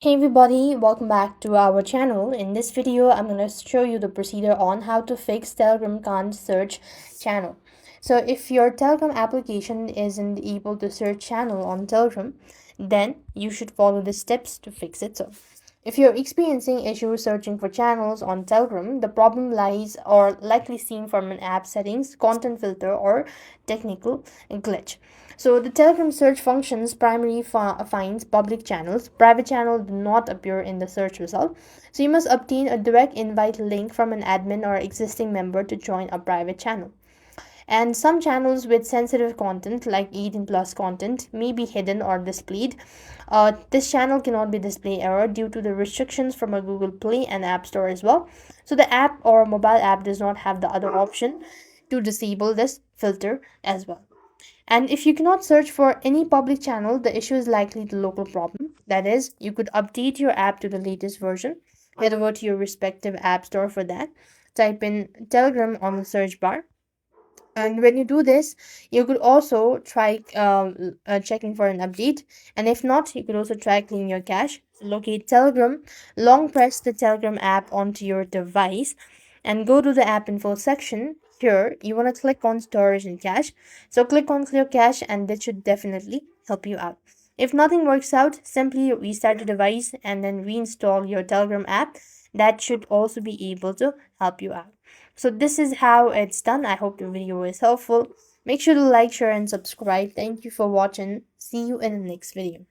Hey everybody, welcome back to our channel. In this video, I'm going to show you the procedure on how to fix Telegram can't search channel. So if your Telegram application isn't able to search channel on Telegram, then you should follow the steps to fix it. So if you're experiencing issues searching for channels on Telegram, the problem lies or likely seen from an app settings, content filter, or technical glitch. So the Telegram search functions primarily finds public channels. Private channels do not appear in the search result. So you must obtain a direct invite link from an admin or existing member to join a private channel. And some channels with sensitive content like 18 plus content may be hidden or displayed. This channel cannot be display error due to the restrictions from a Google Play and App Store as well. So the app or mobile app does not have the other option to disable this filter as well. And if you cannot search for any public channel, the issue is likely the local problem. That is, you could update your app to the latest version. Head over to your respective app store for that. Type in Telegram on the search bar. And when you do this, you could also try checking for an update. And if not, you could also try cleaning your cache. So locate Telegram, long press the Telegram app onto your device, and go to the app info section. Here, you want to click on storage and cache. So click on clear cache, and this should definitely help you out. If nothing works out, simply restart the device and then reinstall your Telegram app. That should also be able to help you out. So this is how it's done. I hope the video is helpful. Make sure to like, share, and subscribe. Thank you for watching. See you in the next video.